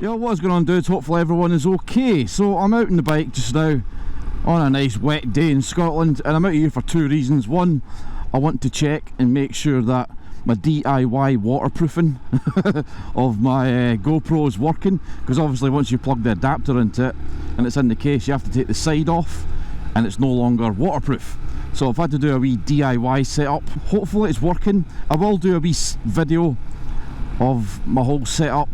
Yo, what's going on, dudes? Hopefully everyone is okay. So I'm out on the bike just now on a nice wet day in Scotland, and I'm out here for two reasons. One, I want to check and make sure that my DIY waterproofing of my GoPro is working, because obviously once you plug the adapter into it and it's in the case, you have to take the side off and it's no longer waterproof. So I've had to do a wee DIY setup. Hopefully it's working. I will do a wee video of my whole setup,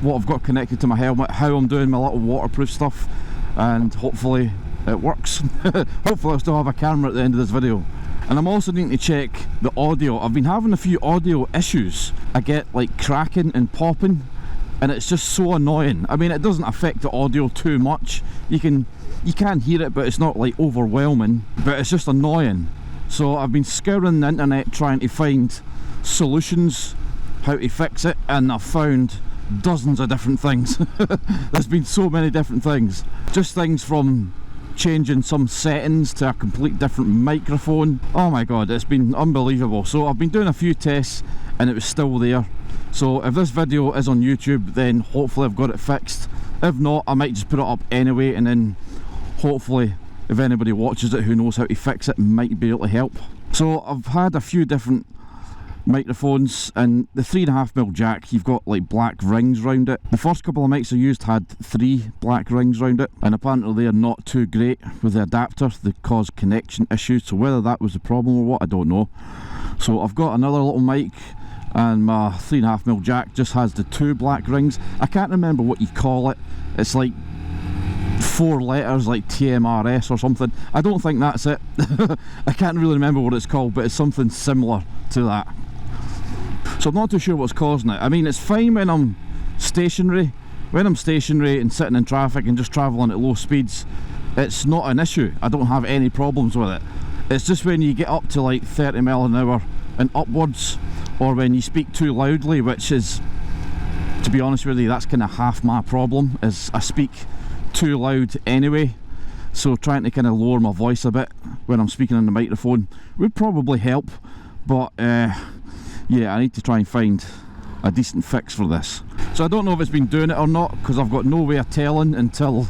what I've got connected to my helmet, how I'm doing my little waterproof stuff, and hopefully it works. Hopefully I'll still have a camera at the end of this video. And I'm also needing to check the audio. I've been having a few audio issues. I get like cracking and popping, and it's just so annoying. I mean, it doesn't affect the audio too much. You can hear it, but it's not like overwhelming, but it's just annoying. So I've been scouring the internet trying to find solutions, how to fix it, and I've found dozens of different things. There's been so many different things. Just things from changing some settings to a complete different microphone. Oh my god, it's been unbelievable. So I've been doing a few tests and it was still there. So if this video is on YouTube, then hopefully I've got it fixed. If not, I might just put it up anyway, and then hopefully if anybody watches it who knows how to fix it might be able to help. So I've had a few different microphones, and the 3.5mm jack, you've got like black rings round it. The first couple of mics I used had 3 black rings round it, and apparently they're not too great with the adapter. They cause connection issues, so whether that was the problem or what, I don't know. So I've got another little mic, and my 3.5mm jack just has the 2 black rings. I can't remember what you call it. It's like 4 letters, like TMRS or something. I don't think that's it. I can't really remember what it's called, but it's something similar to that. So I'm not too sure what's causing it. I mean, it's fine when I'm stationary. When I'm stationary and sitting in traffic and just travelling at low speeds, it's not an issue. I don't have any problems with it. It's just when you get up to like 30 mile an hour and upwards, or when you speak too loudly, which is, to be honest with you, that's kind of half my problem, is I speak too loud anyway. So trying to kind of lower my voice a bit when I'm speaking on the microphone would probably help. But yeah, I need to try and find a decent fix for this. So I don't know if it's been doing it or not, because I've got no way of telling until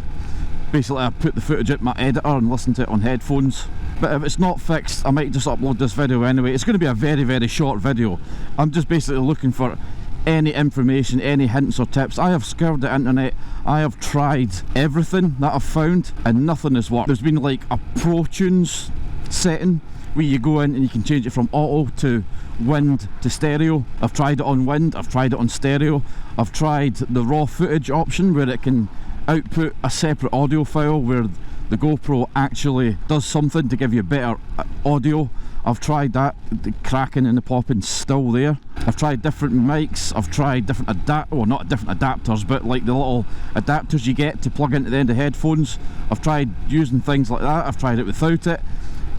basically I put the footage at my editor and listen to it on headphones. But if it's not fixed, I might just upload this video anyway. It's going to be a very, very short video. I'm just basically looking for any information, any hints or tips. I have scoured the internet. I have tried everything that I've found and nothing has worked. There's been like a Pro Tunes setting where you go in and you can change it from auto to wind to stereo. I've tried it on wind, I've tried it on stereo. I've tried the raw footage option where it can output a separate audio file where the GoPro actually does something to give you better audio. I've tried that. The cracking and the popping's still there. I've tried different mics, I've tried different not different adapters, but like the little adapters you get to plug into the end of headphones. I've tried using things like that. I've tried it without it.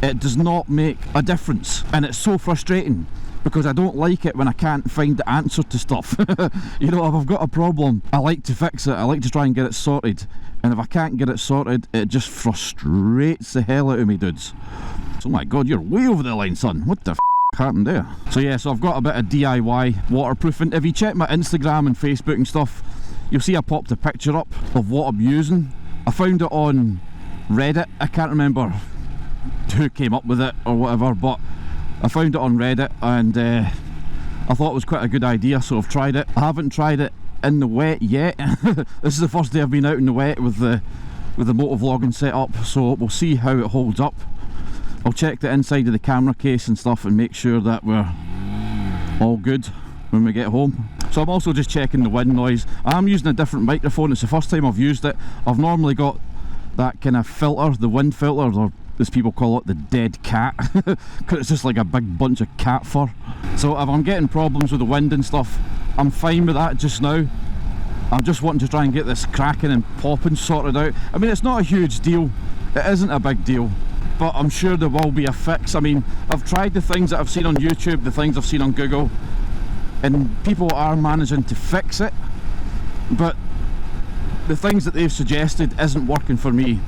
It does not make a difference, and it's so frustrating because I don't like it when I can't find the answer to stuff. You know, if I've got a problem, I like to fix it. I like to try and get it sorted, and if I can't get it sorted, it just frustrates the hell out of me, dudes. Oh my god, you're way over the line, son. What the f happened there? So yeah, so I've got a bit of DIY waterproofing. If you check my Instagram and Facebook and stuff, you'll see I popped a picture up of what I'm using. I found it on Reddit. I can't remember who came up with it or whatever, but I found it on Reddit, and I thought it was quite a good idea, so I've tried it. I haven't tried it in the wet yet. This is the first day I've been out in the wet with the motovlogging setup, so we'll see how it holds up. I'll check the inside of the camera case and stuff and make sure that we're all good when we get home. So I'm also just checking the wind noise. I'm using a different microphone. It's the first time I've used it. I've normally got that kind of filter, the wind filter, or as people call it, the dead cat, because it's just like a big bunch of cat fur. So if I'm getting problems with the wind and stuff, I'm fine with that just now. I'm just wanting to try and get this cracking and popping sorted out. I mean, it's not a huge deal. It isn't a big deal, but I'm sure there will be a fix. I mean, I've tried the things that I've seen on YouTube, the things I've seen on Google, and people are managing to fix it, but the things that they've suggested isn't working for me.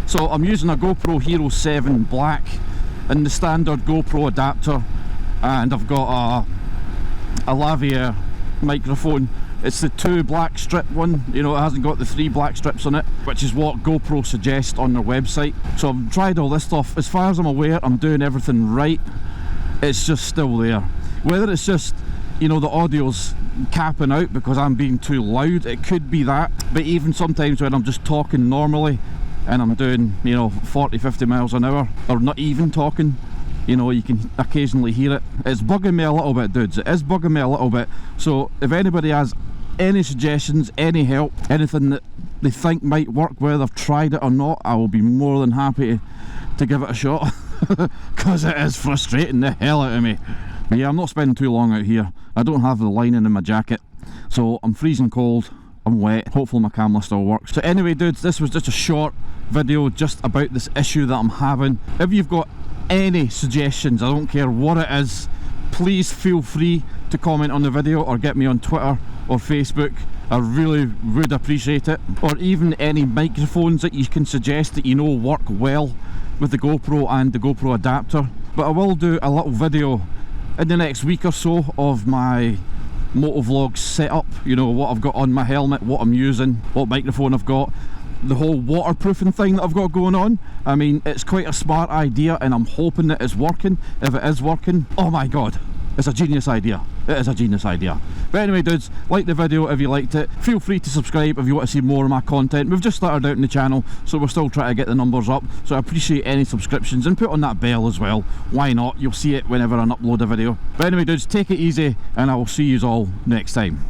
So I'm using a GoPro Hero 7 black and the standard GoPro adapter, and I've got a lavalier microphone It's the 2 black strip one, you know, it hasn't got the 3 black strips on it, which is what GoPro suggests on their website. So I've tried all this stuff. As far as I'm aware, I'm doing everything right. It's just still there. Whether it's just, you know, the audio's capping out because I'm being too loud, it could be that. But even sometimes when I'm just talking normally and I'm doing, you know, 40-50 miles an hour, or not even talking, you know, you can occasionally hear it. It's bugging me a little bit, dudes. It is bugging me a little bit. So if anybody has any suggestions, any help, anything that they think might work, whether I've tried it or not, I will be more than happy to give it a shot. Because it is frustrating the hell out of me. But yeah, I'm not spending too long out here. I don't have the lining in my jacket, so I'm freezing cold, I'm wet. Hopefully my camera still works. So anyway, dudes, this was just a short video just about this issue that I'm having. If you've got any suggestions, I don't care what it is, please feel free to comment on the video or get me on Twitter or Facebook. I really would appreciate it. Or even any microphones that you can suggest that you know work well with the GoPro and the GoPro adapter. But I will do a little video in the next week or so of my motovlog setup, you know, what I've got on my helmet, what I'm using, what microphone I've got, the whole waterproofing thing that I've got going on. I mean, it's quite a smart idea and I'm hoping that it's working. If it is working, oh my god, it's a genius idea. It is a genius idea. But anyway, dudes, like the video if you liked it. Feel free to subscribe if you want to see more of my content. We've just started out in the channel, so we're still trying to get the numbers up. So I appreciate any subscriptions, and put on that bell as well. Why not? You'll see it whenever I upload a video. But anyway, dudes, take it easy, and I will see you all next time.